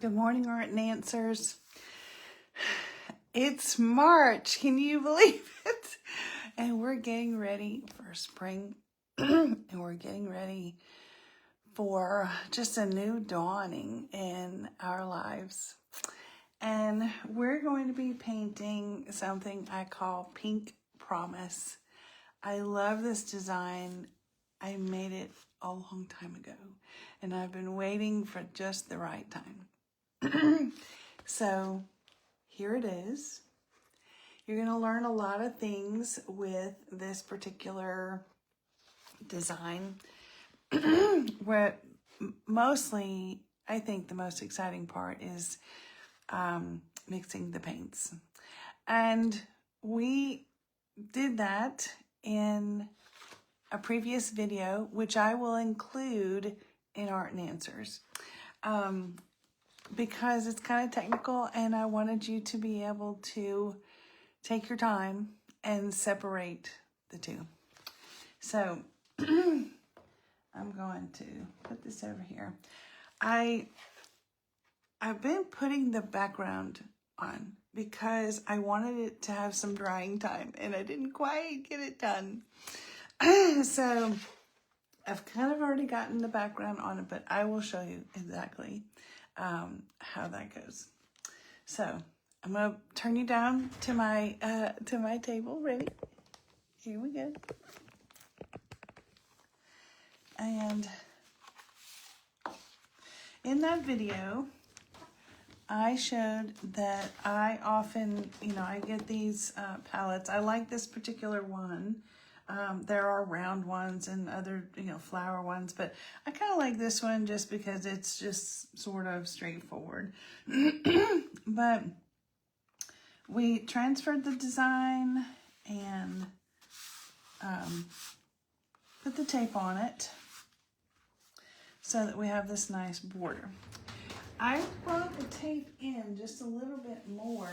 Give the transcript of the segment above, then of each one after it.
Good morning, Art and Answers. It's March. Can you believe it? And we're getting ready for spring. And we're getting ready for just a new dawning in our lives. And we're going to be painting something I call Pink Promise. I love this design. I made it a long time ago, and I've been waiting for just the right time. So here it is. You're going to learn a lot of things with this particular design. Where mostly, I think the most exciting part is mixing the paints. And we did that in a previous video, which I will include in Art and Answers. Because it's kind of technical, and I wanted you to be able to take your time and separate the two. So I'm going to put this over here. I've been putting the background on because I wanted it to have some drying time, and I didn't quite get it done. So I've kind of already gotten the background on it, but I will show you exactly how that goes. So I'm gonna turn you down to my table. Ready? Here we go. And in that video, I showed that I often, I get these palettes. I like this particular one. There are round ones and other, flower ones, but I kind of like this one just because it's just sort of straightforward. But we transferred the design and put the tape on it so that we have this nice border. I brought the tape in just a little bit more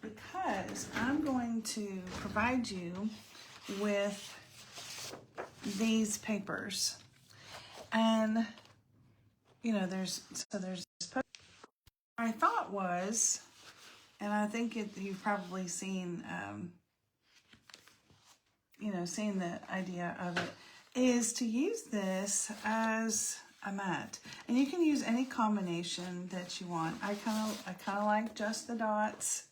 because I'm going to provide you with these papers. And there's my thought was, and I think you've probably seen seen the idea of it, is to use this as a mat. And you can use any combination that you want. I kind of like just the dots.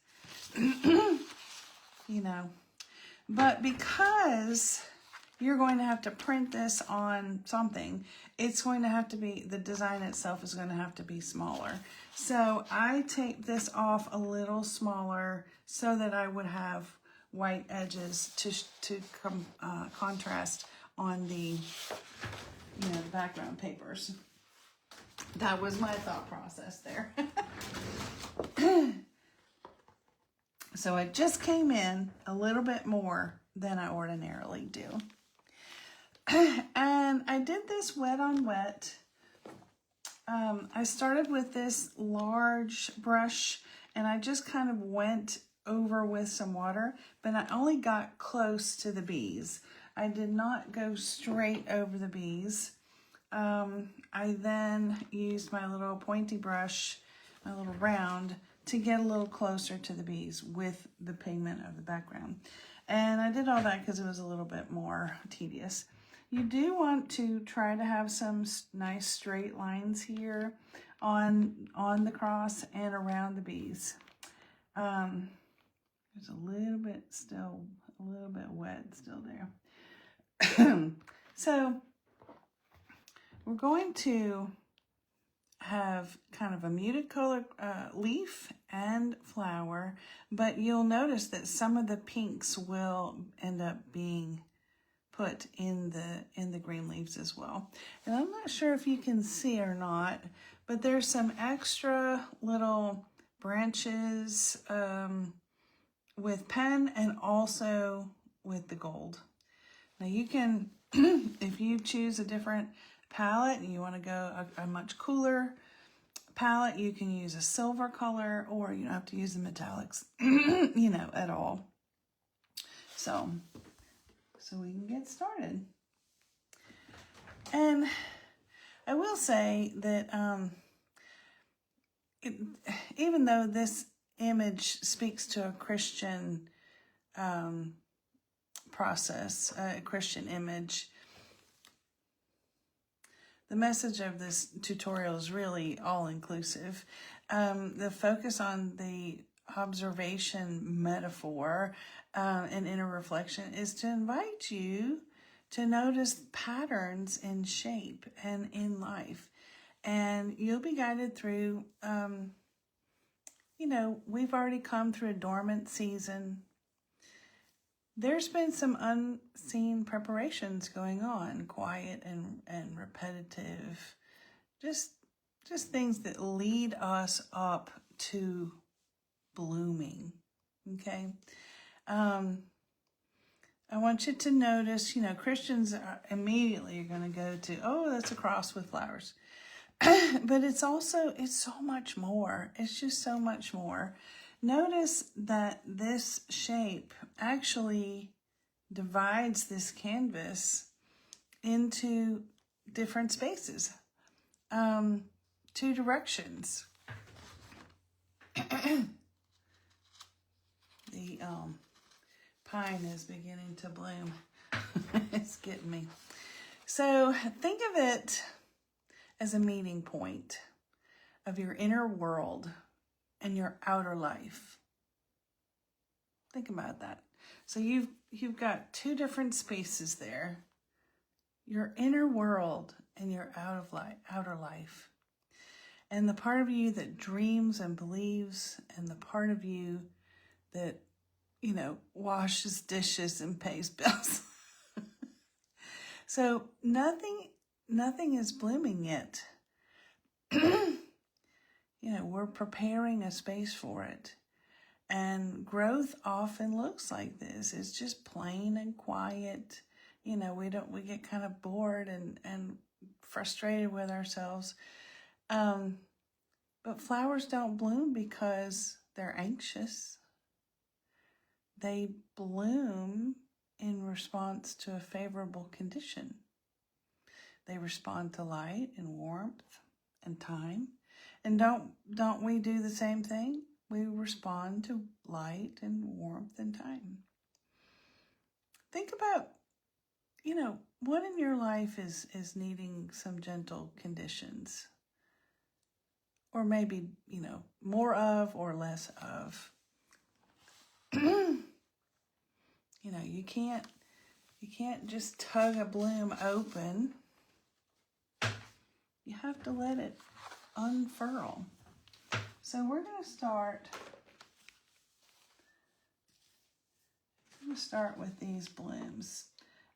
But because you're going to have to print this on something, it's going to have to be, the design itself is going to have to be smaller. So I take this off a little smaller so that I would have white edges to contrast on the, the background papers. That was my thought process there. So it just came in a little bit more than I ordinarily do. And I did this wet on wet. I started with this large brush and I just kind of went over with some water, but I only got close to the bees. I did not go straight over the bees. I then used my little pointy brush, my little round, to get a little closer to the bees with the pigment of the background. And I did all that because it was a little bit more tedious. You do want to try to have some nice straight lines here on the cross and around the bees. There's a little bit wet still there. So we're going to have kind of a muted color leaf and flower, but you'll notice that some of the pinks will end up being put in the green leaves as well. And I'm not sure if you can see or not, but there's some extra little branches with pen and also with the gold. Now you can, if you choose a different palette and you want to go a much cooler palette, you can use a silver color, or you don't have to use the metallics, at all. So we can get started. And I will say that even though this image speaks to a Christian process, a Christian image, the message of this tutorial is really all-inclusive. The focus on the observation metaphor and inner reflection is to invite you to notice patterns in shape and in life. And you'll be guided through, we've already come through a dormant season. There's been some unseen preparations going on, quiet and repetitive, just things that lead us up to blooming, okay? I want you to notice, Christians immediately are going to go to, oh, that's a cross with flowers. But it's so much more. It's just so much more. Notice that this shape actually divides this canvas into different spaces, 2 directions. The pine is beginning to bloom. It's getting me. So think of it as a meeting point of your inner world and your outer life. Think about that. So you've got 2 different spaces there. Your inner world and your outer life. And the part of you that dreams and believes, and the part of you that, washes dishes and pays bills. So nothing is blooming yet. We're preparing a space for it. And growth often looks like this. It's just plain and quiet. We get kind of bored and frustrated with ourselves. But flowers don't bloom because they're anxious. They bloom in response to a favorable condition. They respond to light and warmth and time. And don't we do the same thing? We respond to light and warmth and time. Think about, what in your life is needing some gentle conditions. Or maybe, more of or less of. You can't just tug a bloom open. You have to let it unfurl. So we're going to start with these blooms.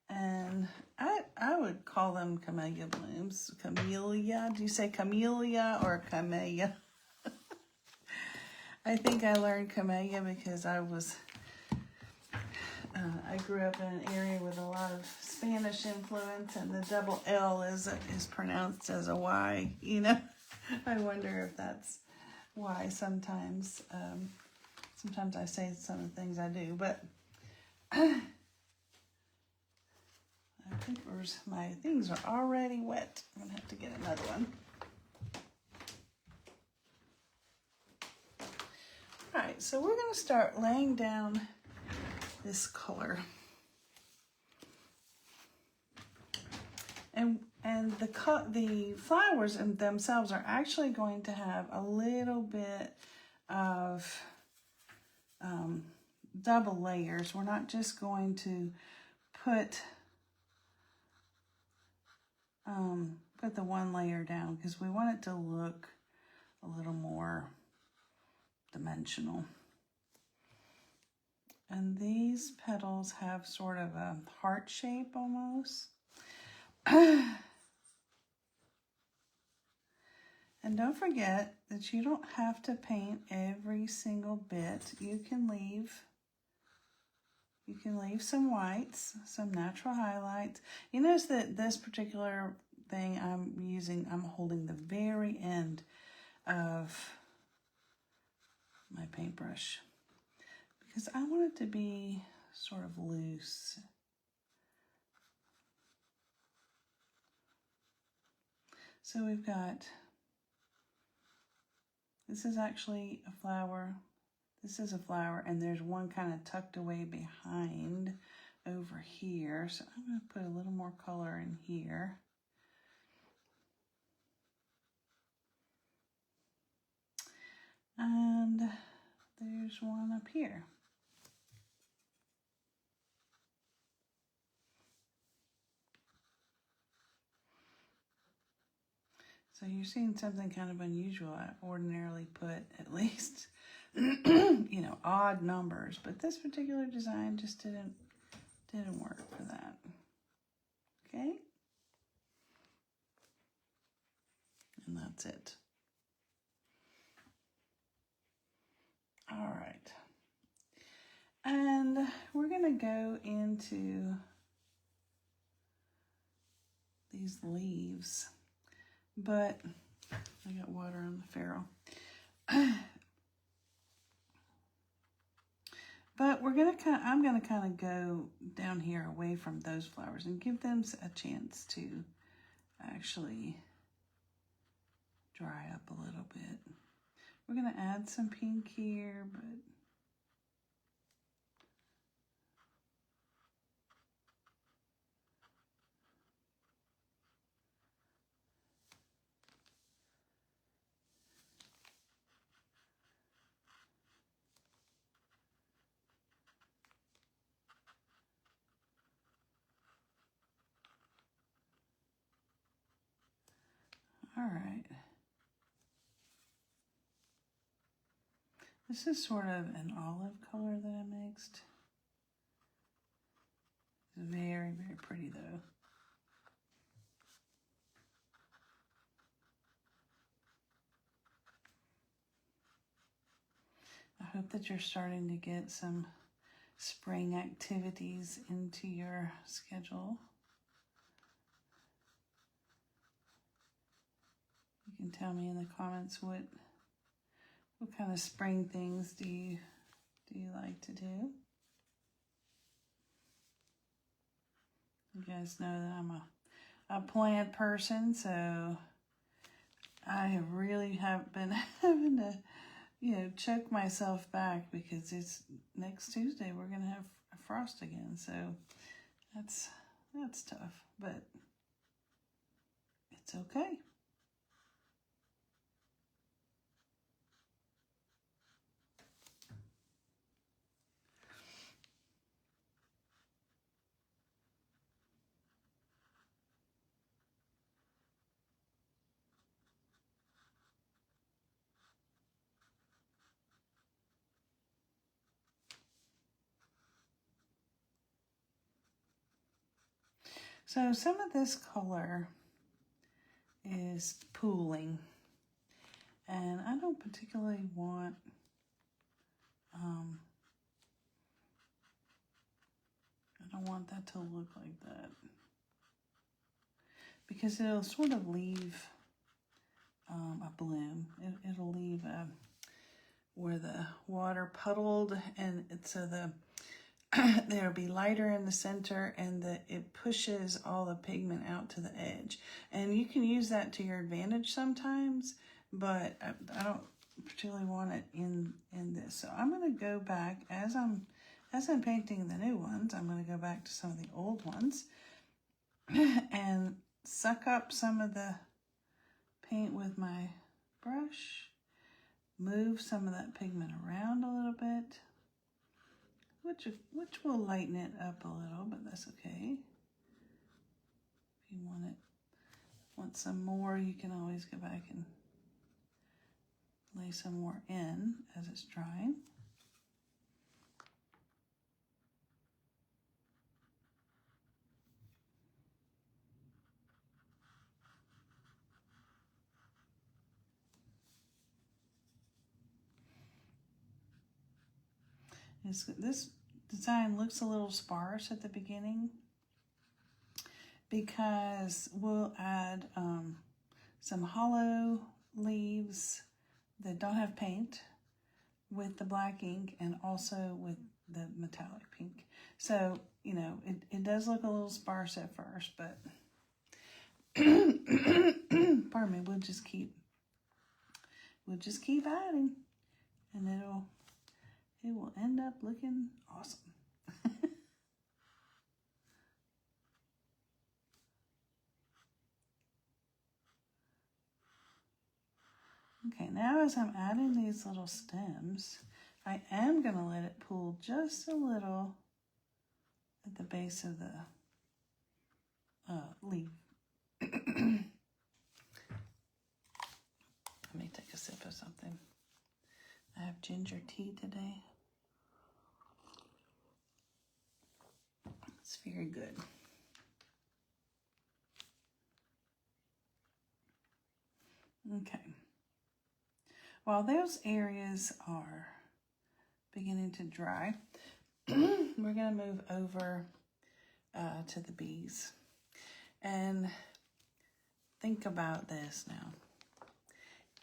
And I would call them camellia blooms. Camellia. Do you say camellia or camellia? I think I learned camellia because I grew up in an area with a lot of Spanish influence, and the double L is pronounced as a Y. I wonder if that's why sometimes I say some of the things I do, but I think my things are already wet. I'm gonna have to get another one. All right, so we're gonna start laying down this color. And the flowers in themselves are actually going to have a little bit of double layers. We're not just going to put the one layer down because we want it to look a little more dimensional. And these petals have sort of a heart shape almost. And don't forget that you don't have to paint every single bit. You can leave some whites, some natural highlights. You notice that this particular thing I'm holding the very end of my paintbrush because I want it to be sort of loose. So we've got This is actually a flower. This is a flower, and there's one kind of tucked away behind over here. So I'm going to put a little more color in here. And there's one up here. So you're seeing something kind of unusual. I ordinarily put at least, you know, odd numbers, but this particular design just didn't work for that. Okay? And that's it. All right. And we're going to go into these leaves, but I got water on the ferrule. But I'm going to kind of go down here away from those flowers and give them a chance to actually dry up a little bit. We're going to add some pink here, but all right. This is sort of an olive color that I mixed. It's very, very pretty though. I hope that you're starting to get some spring activities into your schedule. You can tell me in the comments what kind of spring things do you like to do? You guys know that I'm a plant person, so I really have been having to, you know, choke myself back because it's next Tuesday we're gonna have a frost again, so that's tough, but it's okay. So some of this color is pooling, and I don't particularly want I don't want that to look like that because it'll sort of leave a bloom. It'll leave where the water puddled, and so there'll be lighter in the center, and it pushes all the pigment out to the edge. And you can use that to your advantage sometimes, but I don't particularly want it in this. So I'm going to go back as I'm painting the new ones. I'm going to go back to some of the old ones and suck up some of the paint with my brush, move some of that pigment around a little bit, which will lighten it up a little, but that's okay. If you want some more, you can always go back and lay some more in as it's drying. This design looks a little sparse at the beginning because we'll add some hollow leaves that don't have paint with the black ink and also with the metallic pink. So, you know, it does look a little sparse at first, but pardon me, we'll just keep we'll just keep adding, and it will end up looking awesome. Okay, now as I'm adding these little stems, I am going to let it pull just a little at the base of the leaf. Let me take a sip of something. I have ginger tea today. It's very good. Okay. While those areas are beginning to dry, we're going to move over to the bees. And think about this now.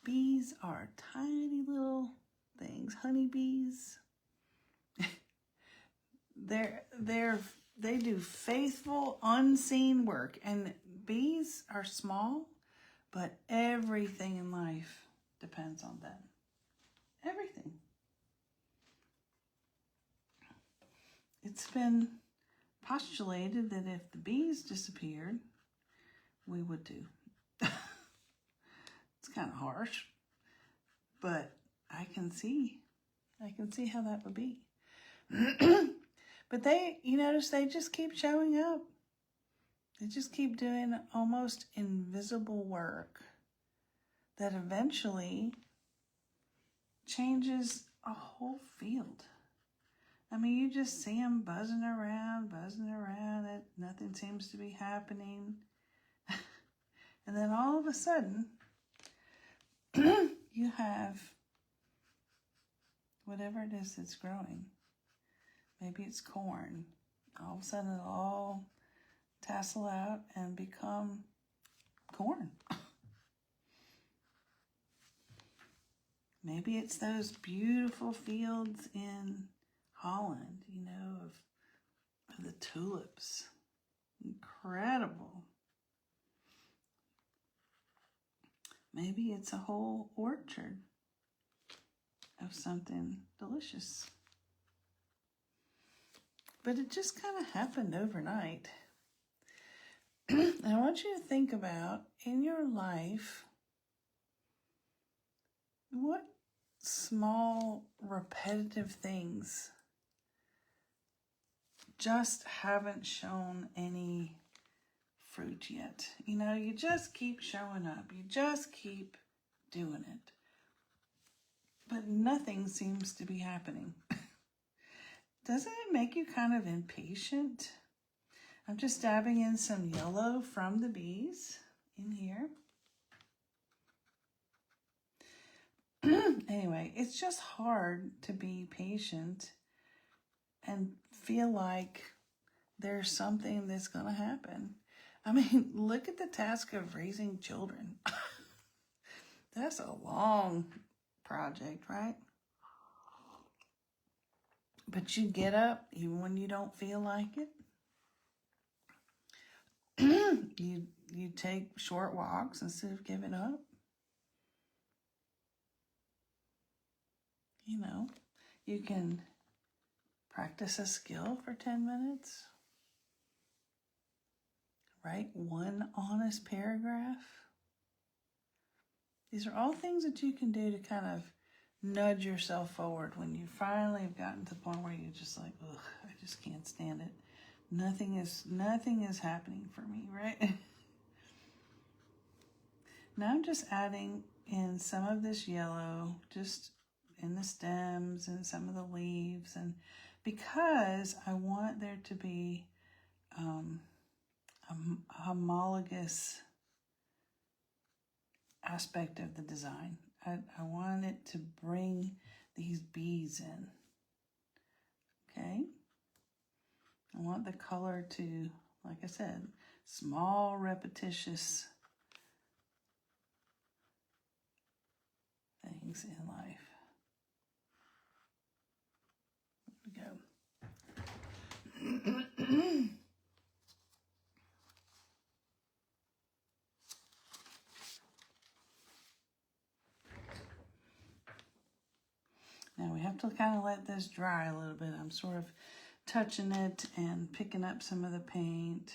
Bees are tiny little things. Honeybees. They do faithful, unseen work. And bees are small, but everything in life depends on them. Everything. It's been postulated that if the bees disappeared, we would too. It's kind of harsh, but I can see how that would be. But you notice they just keep showing up. They just keep doing almost invisible work that eventually changes a whole field. I mean, you just see them buzzing around, and nothing seems to be happening. And then all of a sudden, you have whatever it is that's growing. Maybe it's corn. All of a sudden, it'll all tassel out and become corn. Maybe it's those beautiful fields in Holland, of the tulips. Incredible. Maybe it's a whole orchard of something delicious. But it just kind of happened overnight. And I want you to think about, in your life, what small repetitive things just haven't shown any fruit yet. You just keep showing up. You just keep doing it. But nothing seems to be happening. Doesn't it make you kind of impatient? I'm just dabbing in some yellow from the bees in here. Anyway, it's just hard to be patient and feel like there's something that's going to happen. I mean, look at the task of raising children. That's a long project, right? But you get up even when you don't feel like it. You take short walks instead of giving up. You can practice a skill for 10 minutes. Write one honest paragraph. These are all things that you can do to kind of nudge yourself forward when you finally have gotten to the point where you're just like, ugh, I just can't stand it. Nothing is happening for me, right? Now I'm just adding in some of this yellow, just in the stems and some of the leaves, and because I want there to be a homologous aspect of the design. I want it to bring these bees in. Okay? I want the color to, like I said, small, repetitious things in life. There we go. have to kind of let this dry a little bit. I'm sort of touching it and picking up some of the paint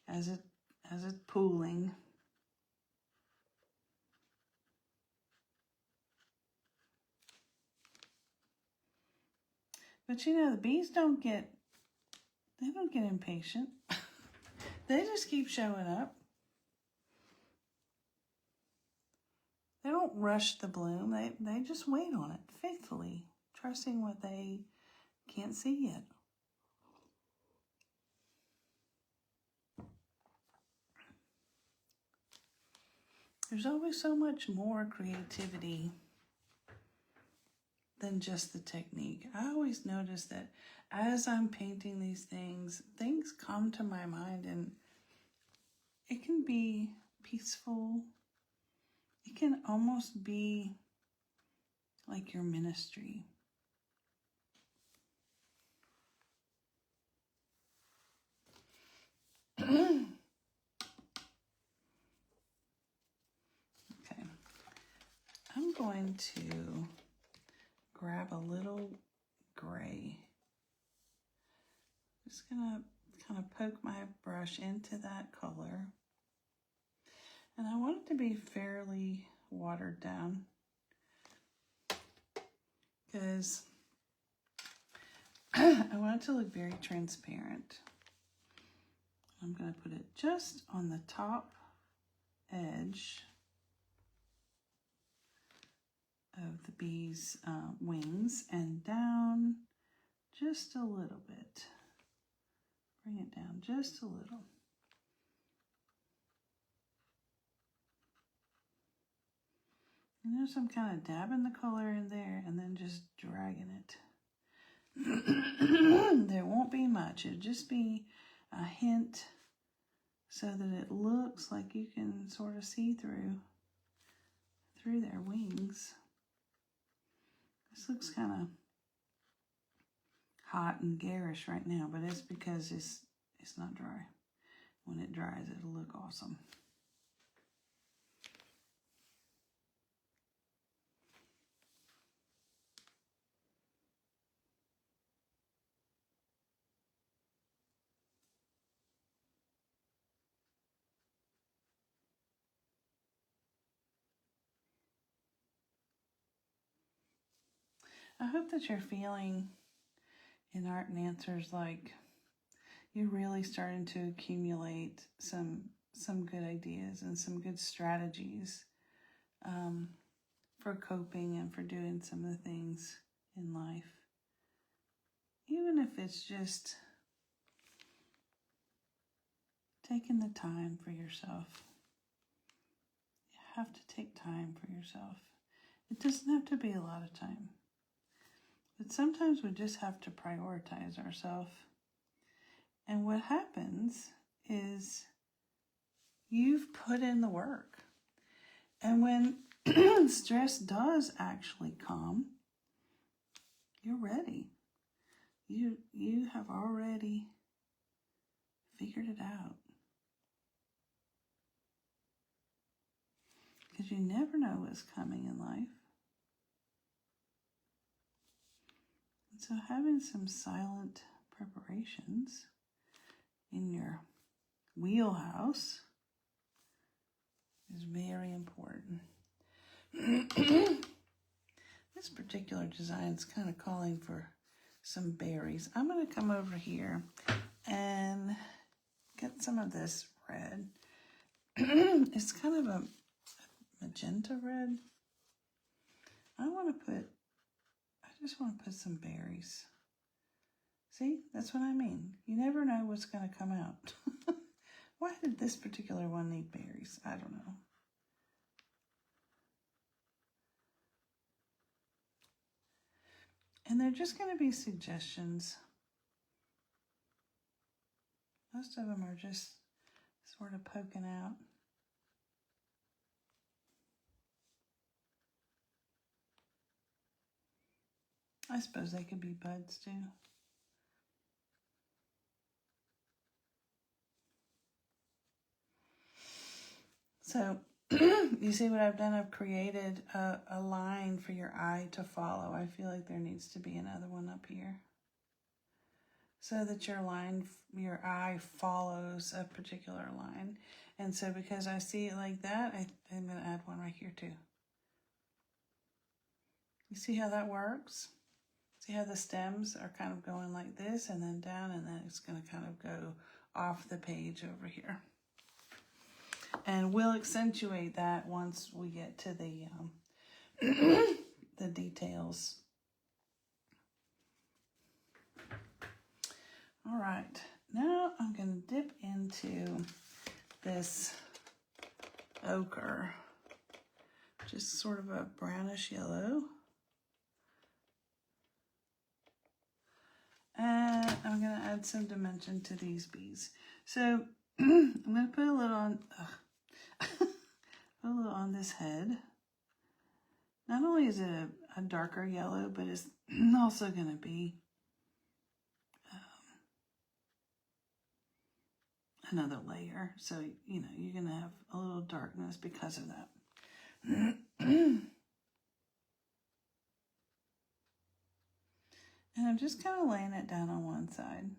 as it's pooling. But you know, the bees don't get impatient. They just keep showing up. They don't rush the bloom. They just wait on it faithfully, trusting what they can't see yet. There's always so much more creativity than just the technique. I always notice that as I'm painting these things come to my mind, and it can be peaceful. It can almost be like your ministry. Okay. I'm going to grab a little gray. Just gonna kind of poke my brush into that color. And I want it to be fairly watered down because I want it to look very transparent. I'm going to put it just on the top edge of the bee's wings and down just a little bit. Bring it down just a little. And there's some kind of dabbing the color in there and then just dragging it. There won't be much. It'll just be a hint so that it looks like you can sort of see through their wings. This looks kind of hot and garish right now, but it's because it's not dry. When it dries, it'll look awesome. I hope that you're feeling in Art and Answers like you're really starting to accumulate some good ideas and some good strategies for coping and for doing some of the things in life. Even if it's just taking the time for yourself. You have to take time for yourself. It doesn't have to be a lot of time. But sometimes we just have to prioritize ourselves. And what happens is you've put in the work. And when stress does actually come, you're ready. You have already figured it out. Because you never know what's coming in life. And so having some silent preparations in your wheelhouse is very important. This particular design is kind of calling for some berries. I'm going to come over here and get some of this red. It's kind of a magenta red. I just want to put some berries. See, that's what I mean. You never know what's going to come out. Why did this particular one need berries? I don't know. And they're just going to be suggestions. Most of them are just sort of poking out. I suppose they could be buds too. So you see what I've done? I've created a line for your eye to follow. I feel like there needs to be another one up here, so that your eye follows a particular line. And so because I see it like that, I'm going to add one right here too. You see how that works? See how the stems are kind of going like this and then down, and then it's going to kind of go off the page over here. And we'll accentuate that once we get to the the details. All right, now I'm going to dip into this ochre, just sort of a brownish yellow. And I'm going to add some dimension to these bees. So I'm going to put a little on, put a little on this head. Not only is it a darker yellow, but it's also going to be another layer. So, you know, you're going to have a little darkness because of that. And I'm just kind of laying it down on one side.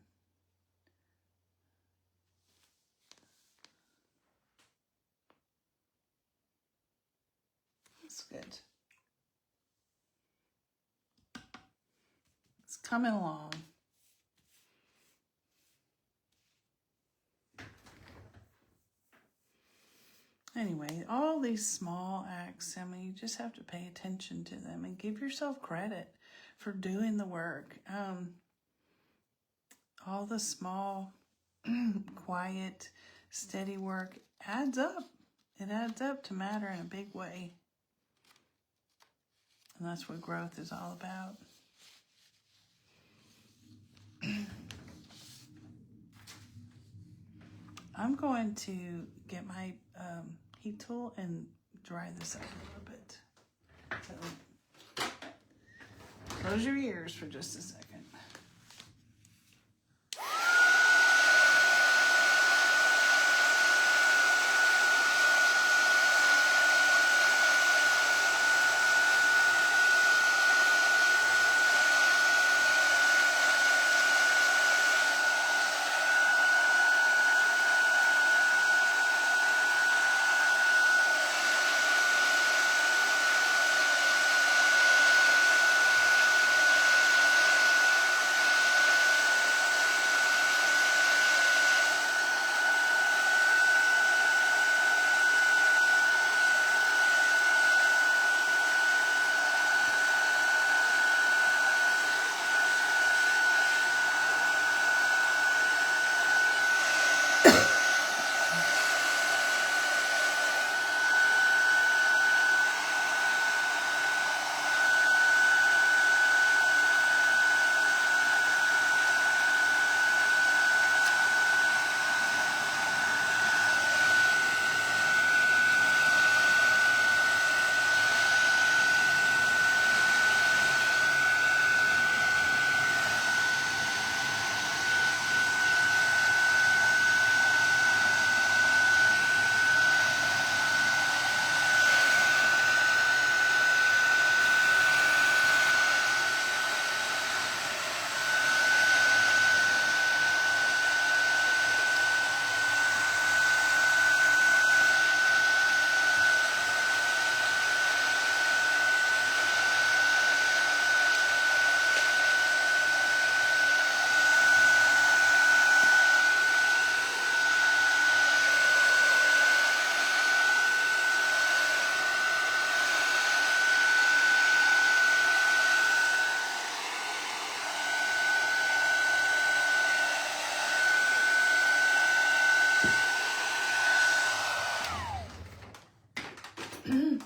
That's good. It's coming along. Anyway, all these small acts, I mean, you just have to pay attention to them and give yourself credit for doing the work. All the small, quiet, steady work adds up. It adds up to matter in a big way. And that's what growth is all about. I'm going to get my heat tool and dry this up a little bit. So close your ears for just a second.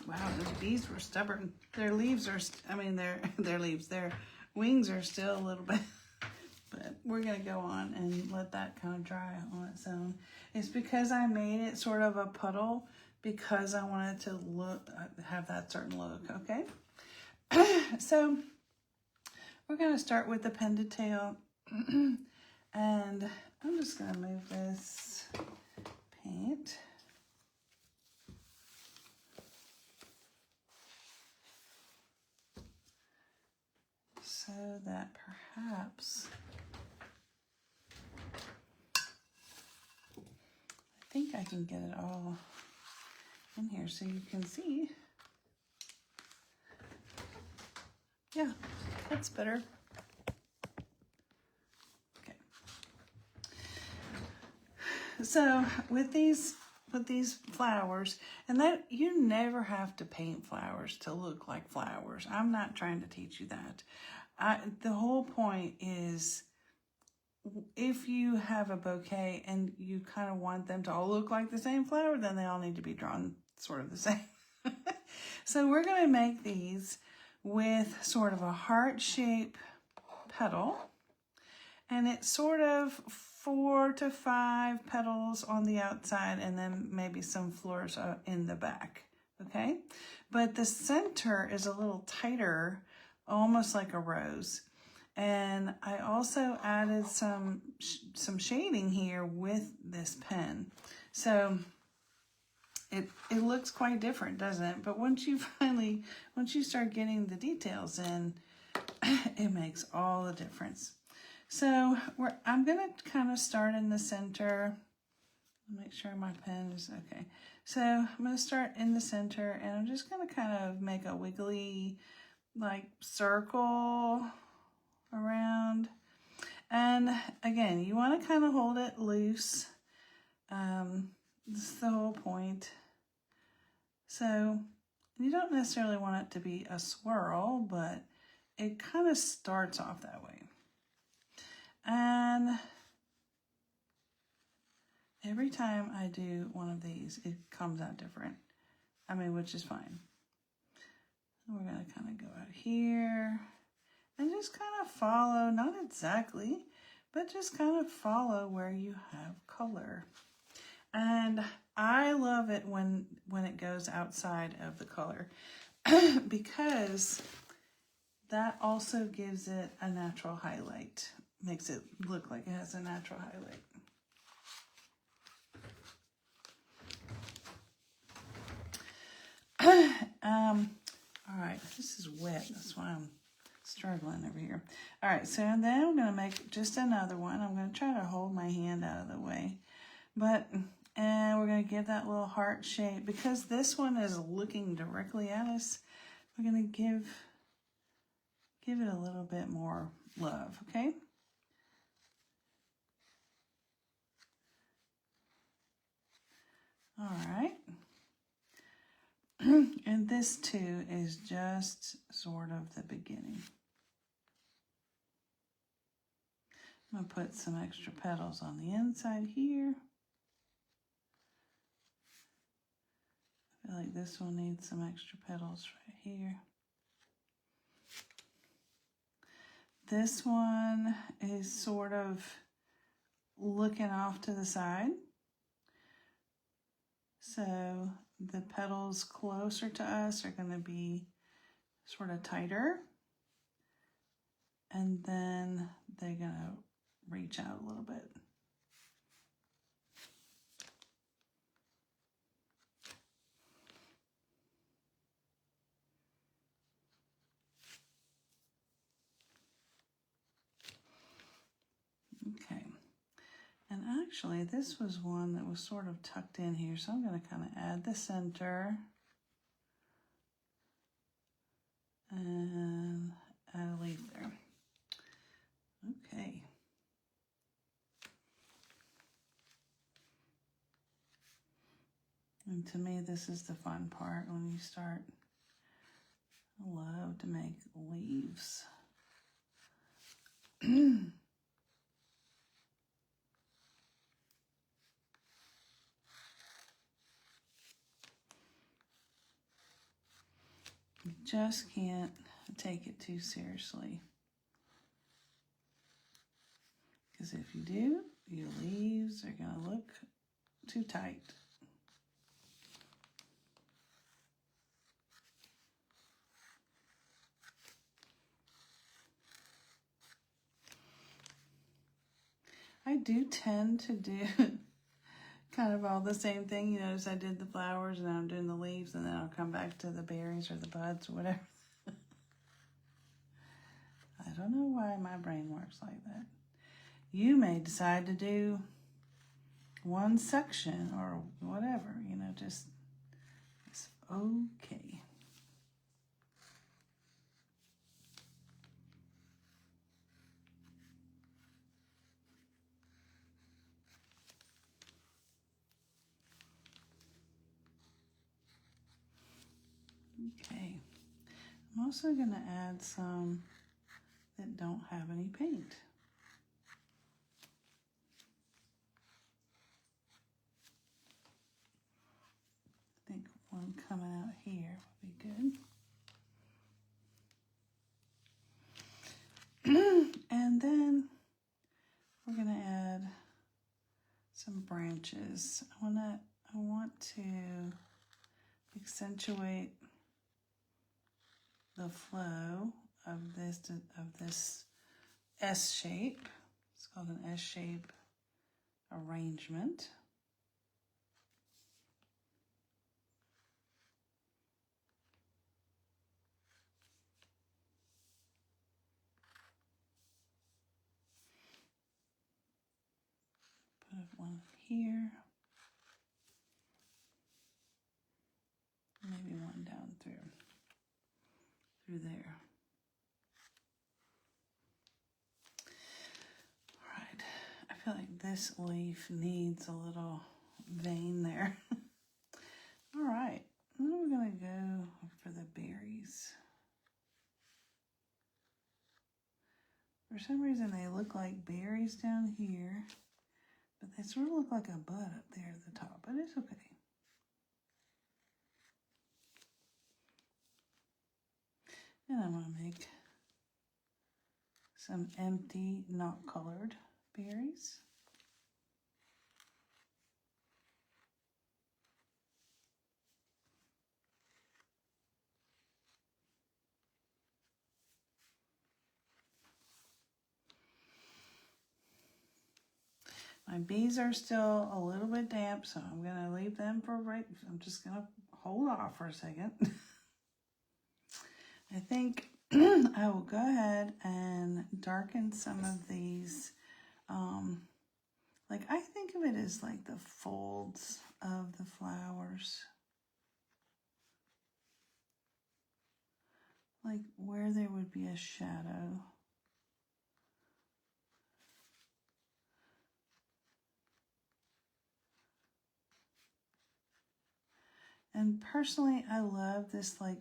Wow, those bees were stubborn. Their leaves are, their wings are still a little bit, but we're going to go on and let that kind of dry on its own. It's because I made it sort of a puddle because I wanted to have that certain look, okay? So we're going to start with the pen to tail, and I'm just going to move this paint. that perhaps, I think I can get it all in here so you can see. Yeah, that's better. Okay. So with these flowers, and that you never have to paint flowers to look like flowers. I'm not trying to teach you that. The whole point is, if you have a bouquet and you kind of want them to all look like the same flower, then they all need to be drawn sort of the same. So we're going to make these with sort of a heart-shaped petal, and it's sort of 4 to 5 petals on the outside, and then maybe some flowers in the back, okay? But the center is a little tighter, almost like a rose. And I also added some shading here with this pen. So it looks quite different, doesn't it? But once you start getting the details in, it makes all the difference. So I'm going to kind of start in the center. Make sure my pen is okay. So I'm going to start in the center, and I'm just going to kind of make a wiggly like circle around. And again, you want to kind of hold it loose. This is the whole point. So you don't necessarily want it to be a swirl, but it kind of starts off that way. And every time I do one of these, it comes out different. I mean, which is fine. We're going to kind of go out here and just kind of follow, not exactly, but just kind of follow where you have color. And I love it when it goes outside of the color because that also gives it a natural highlight. Makes it look like it has a natural highlight. All right, this is wet. That's why I'm struggling over here. All right, so then I'm going to make just another one. I'm going to try to hold my hand out of the way. And we're going to give that little heart shape. Because this one is looking directly at us, we're going to give it a little bit more love, okay? All right. And this too is just sort of the beginning. I'm going to put some extra petals on the inside here. I feel like this one needs some extra petals right here. This one is sort of looking off to the side. So the petals closer to us are going to be sort of tighter. And then they're going to reach out a little bit. Okay. And actually, this was one that was sort of tucked in here, so I'm going to kind of add the center and add a leaf there. Okay. And to me, this is the fun part when you start. I love to make leaves. You just can't take it too seriously. Because if you do, your leaves are going to look too tight. I do tend to do kind of all the same thing. You notice I did the flowers and now I'm doing the leaves, and then I'll come back to the berries or the buds or whatever. I don't know why my brain works like that. You may decide to do one section or whatever, you know, just it's okay. Okay. I'm also going to add some that don't have any paint. I think one coming out here would be good. And then we're going to add some branches. I want to accentuate the flow of this S shape. It's called an S shape arrangement. Put one here, maybe one down through there. All right, I feel like this leaf needs a little vein there. All right, then we're gonna go for the berries. For some reason they look like berries down here, but they sort of look like a bud up there at the top, but it's okay. And I'm gonna make some empty, not colored berries. My bees are still a little bit damp, so I'm going to leave them for right. I'm just going to hold off for a second. I think I will go ahead and darken some of these. Like I think of it as like the folds of the flowers. Like where there would be a shadow. And personally, I love this like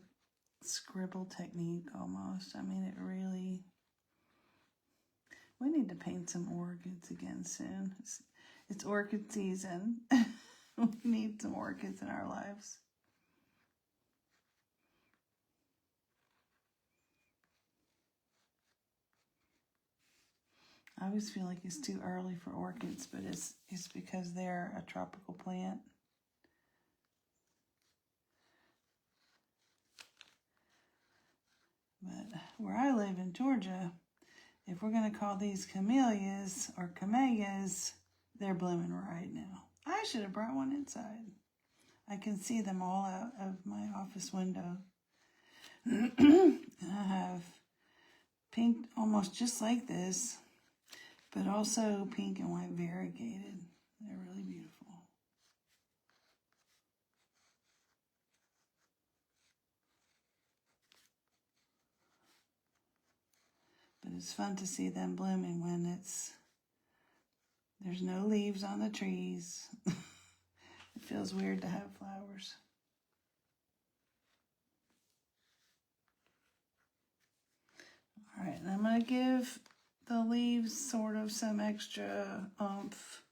scribble technique almost. I mean, it really, we need to paint some orchids again soon. It's orchid season. We need some orchids in our lives. I always feel like it's too early for orchids, but it's because they're a tropical plant. But where I live in Georgia, if we're going to call these camellias or camellias, they're blooming right now. I should have brought one inside. I can see them all out of my office window. And I have pink almost just like this, but also pink and white variegated. They're really beautiful. But it's fun to see them blooming when there's no leaves on the trees. It feels weird to have flowers. All right, and I'm going to give the leaves sort of some extra oomph.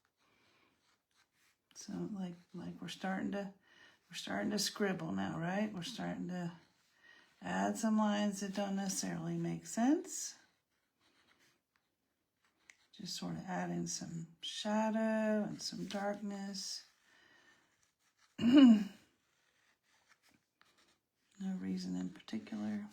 So like we're starting to scribble now, right? We're starting to add some lines that don't necessarily make sense. Just sort of adding some shadow and some darkness. No reason in particular.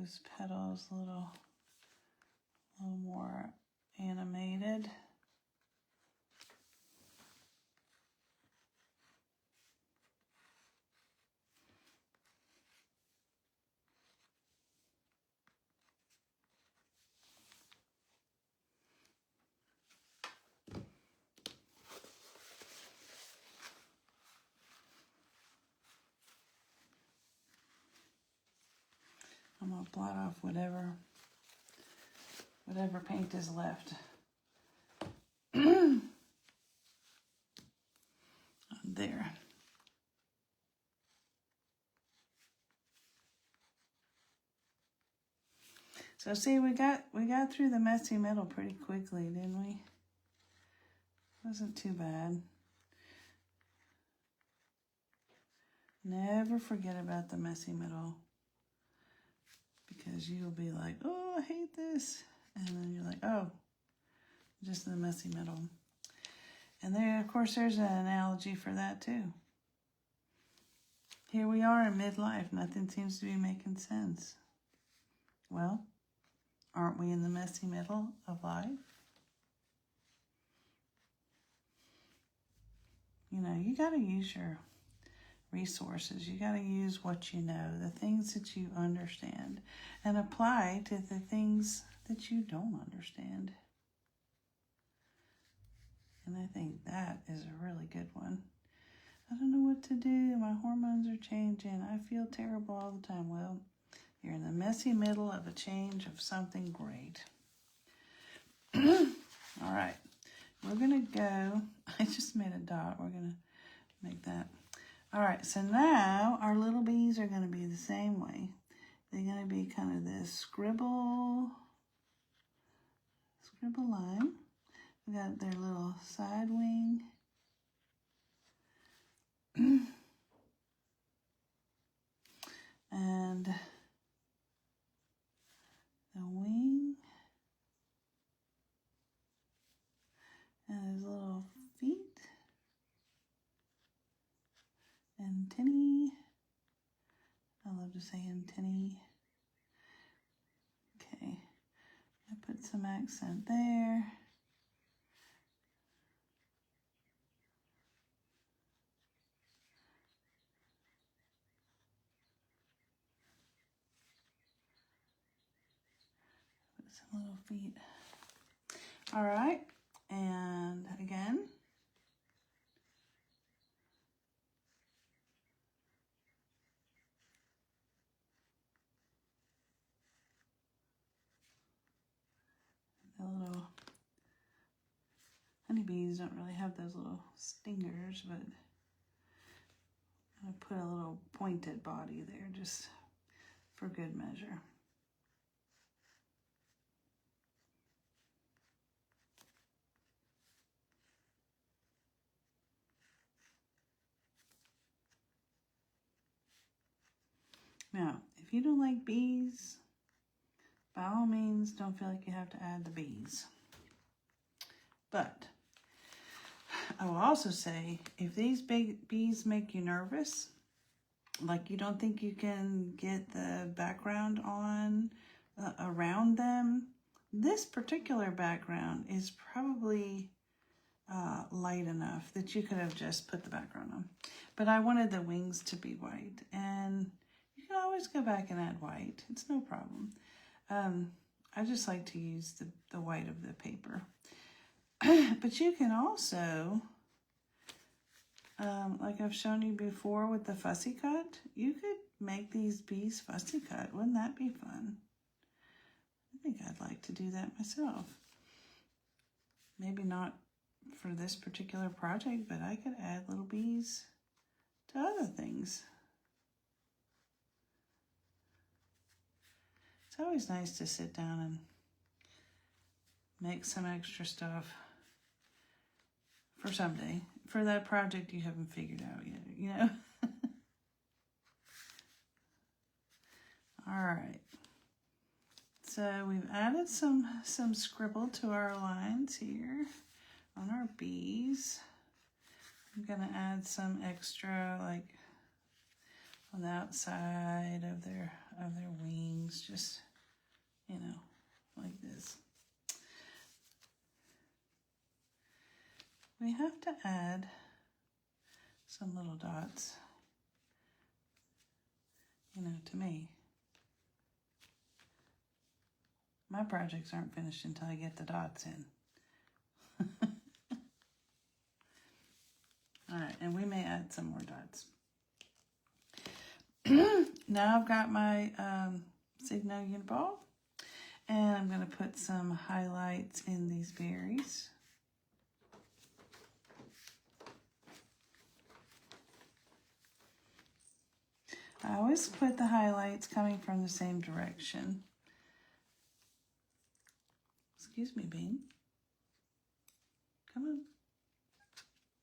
those petals a little more animated. I'm going to blot off whatever paint is left. There. So see, we got through the messy middle pretty quickly, didn't we? Wasn't too bad. Never forget about the messy middle, because you'll be like, oh, I hate this. And then you're like, oh, just the messy middle. And there, of course, there's an analogy for that too. Here we are in midlife. Nothing seems to be making sense. Well, aren't we in the messy middle of life? You know, you got to use your resources. You got to use what you know, the things that you understand, and apply to the things that you don't understand. And I think that is a really good one. I don't know what to do. My hormones are changing. I feel terrible all the time. Well, you're in the messy middle of a change of something great. All right. We're going to go. I just made a dot. We're going to make that. All right. So now our little bees are going to be the same way. They're going to be kind of this scribble line. We got their little side wing. And the wing. And his little feet. Antennae. I love to say antennae. Okay. I put some accent there. Some little feet. All right, and again. The little honeybees don't really have those little stingers, but I'm going to put a little pointed body there just for good measure. Now, if you don't like bees, by all means, don't feel like you have to add the bees. But I will also say, if these big bees make you nervous, like you don't think you can get the background on around them, this particular background is probably light enough that you could have just put the background on. But I wanted the wings to be white, and you can always go back and add white. It's no problem. I just like to use the white of the paper. But you can also, like I've shown you before with the fussy cut, you could make these bees fussy cut. Wouldn't that be fun? I think I'd like to do that myself. Maybe not for this particular project, but I could add little bees to other things. It's always nice to sit down and make some extra stuff for someday, for that project you haven't figured out yet, you know? All right. So we've added some scribble to our lines here on our bees. I'm gonna add some extra like on the outside of their wings, just, you know, like this. We have to add some little dots, you know, to me. My projects aren't finished until I get the dots in. All right, and we may add some more dots. Now I've got my Signo Uniball, and I'm going to put some highlights in these berries. I always put the highlights coming from the same direction. Excuse me, Bean. Come on.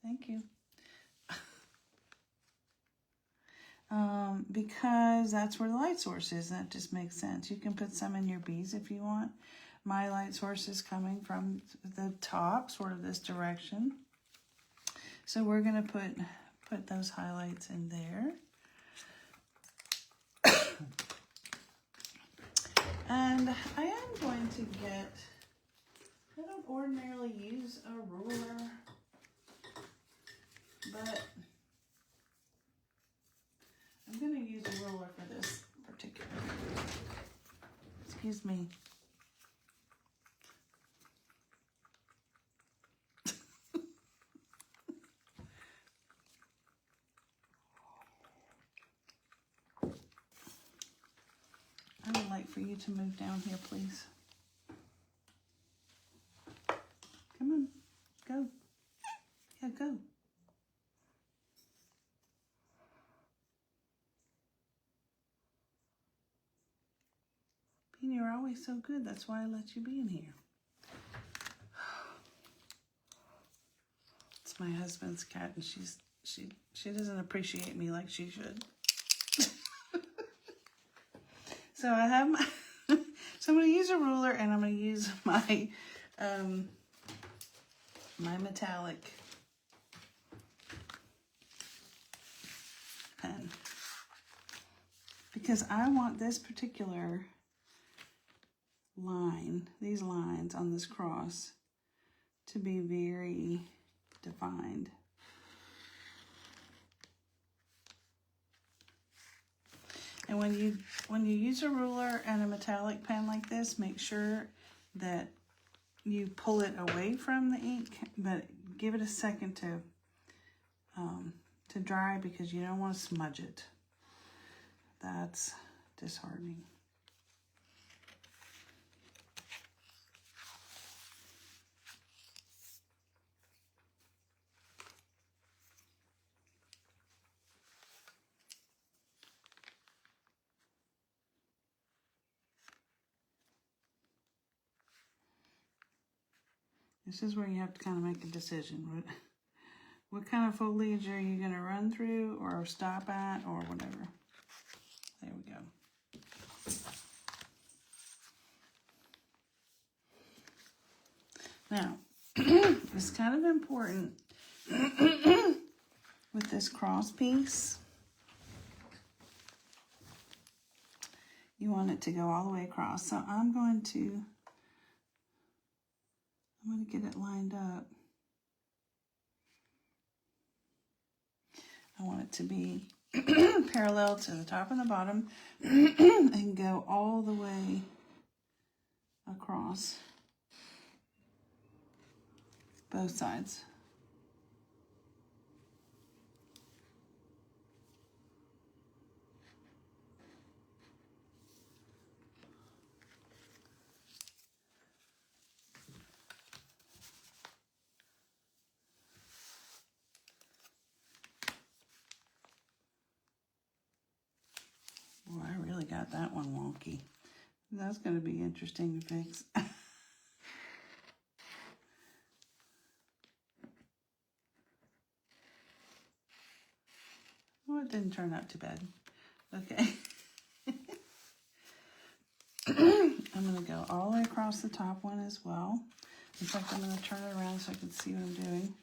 Thank you. Because that's where the light source is. That just makes sense. You can put some in your bees if you want. My light source is coming from the top, sort of this direction. So we're going to put those highlights in there. And I am going to get, I don't ordinarily use a ruler, but I'm going to use a ruler for this particular. Excuse me. I would like for you to move down here, please. Come on, go. Yeah, go. Bean, you're always so good. That's why I let you be in here. It's my husband's cat, and she doesn't appreciate me like she should. So I have my, so I'm going to use a ruler, and I'm going to use my, my metallic pen, because I want this particular line, these lines on this cross, to be very defined. And when you use a ruler and a metallic pen like this, make sure that you pull it away from the ink, but give it a second to dry, because you don't want to smudge it. That's disheartening. This is where you have to kind of make a decision. What kind of foliage are you going to run through or stop at or whatever? There we go. Now, it's kind of important with this cross piece. You want it to go all the way across. So I'm going to get it lined up. I want it to be parallel to the top and the bottom and go all the way across both sides. Boy, I really got that one wonky. That's going to be interesting to fix. Well, it didn't turn out too bad. Okay. I'm going to go all the way across the top one as well. In fact, I'm going to turn it around so I can see what I'm doing.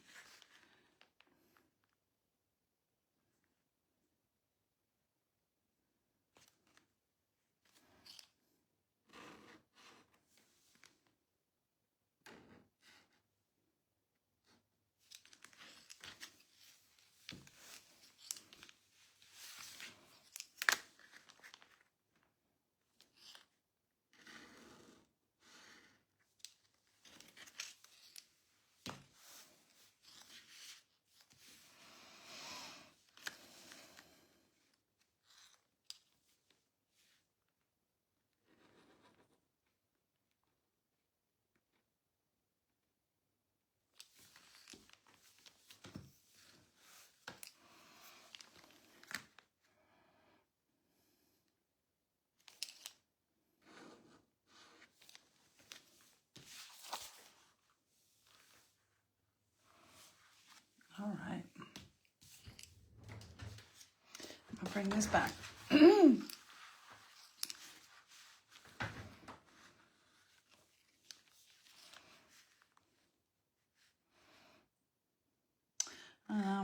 bring this back. I'm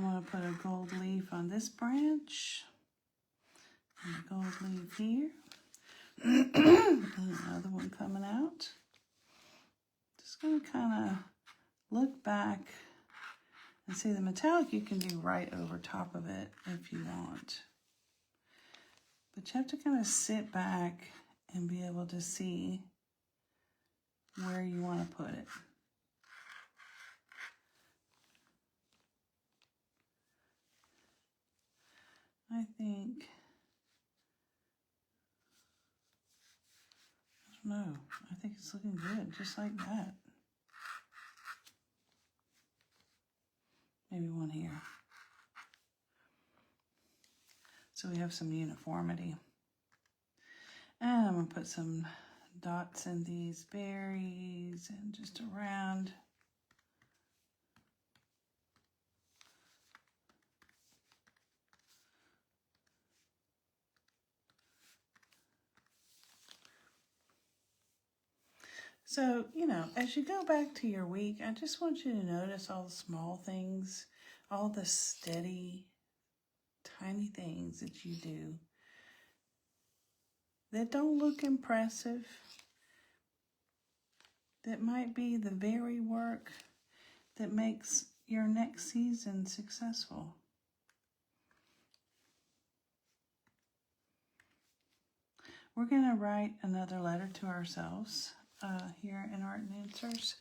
going to put a gold leaf on this branch. And a gold leaf here. And another one coming out. Just going to kind of look back and see the metallic you can do right over top of it if you want. But you have to kind of sit back and be able to see where you want to put it. I think, I don't know, I think it's looking good, just like that. Maybe one here. So we have some uniformity. And I'm going to put some dots in these berries and just around. So, you know, as you go back to your week, I just want you to notice all the small things, all the steady, tiny things that you do that don't look impressive, that might be the very work that makes your next season successful. We're going to write another letter to ourselves here in Art and Answers.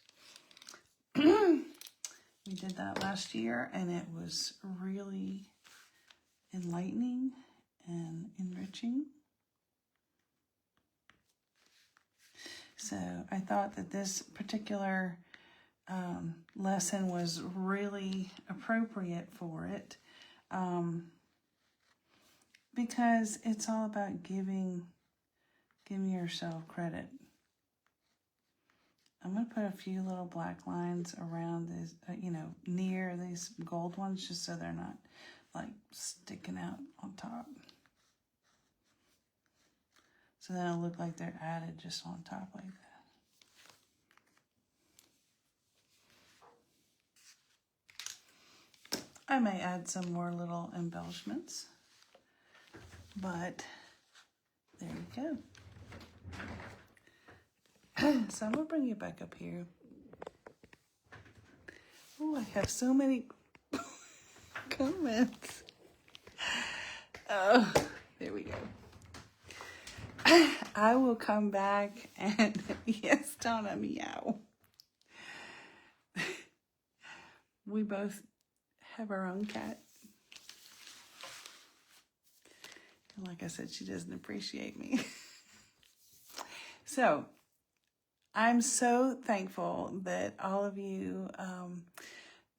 We did that last year, and it was really enlightening and enriching. So I thought that this particular lesson was really appropriate for it because it's all about giving yourself credit. I'm going to put a few little black lines around these, near these gold ones, just so they're not like sticking out on top. So then it'll look like they're added just on top like that. I may add some more little embellishments, but there you go. So I'm going to bring you back up here. Oh, I have so many comments. Oh, there we go. I will come back and, yes, Donna, meow. We both have our own cat. And like I said, she doesn't appreciate me. So, I'm so thankful that all of you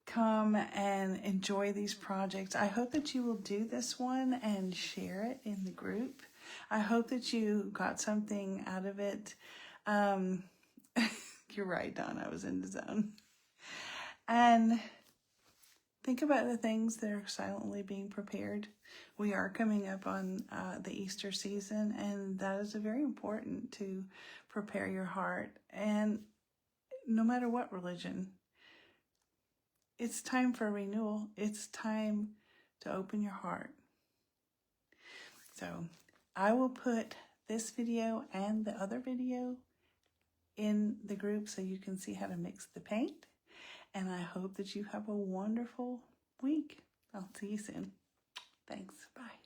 come and enjoy these projects. I hope that you will do this one and share it in the group. I hope that you got something out of it. You're right, Don, I was in the zone. And think about the things that are silently being prepared. We are coming up on the Easter season, and that is very important to prepare your heart. And no matter what religion, it's time for renewal. It's time to open your heart. So I will put this video and the other video in the group so you can see how to mix the paint. And I hope that you have a wonderful week. I'll see you soon. Thanks. Bye.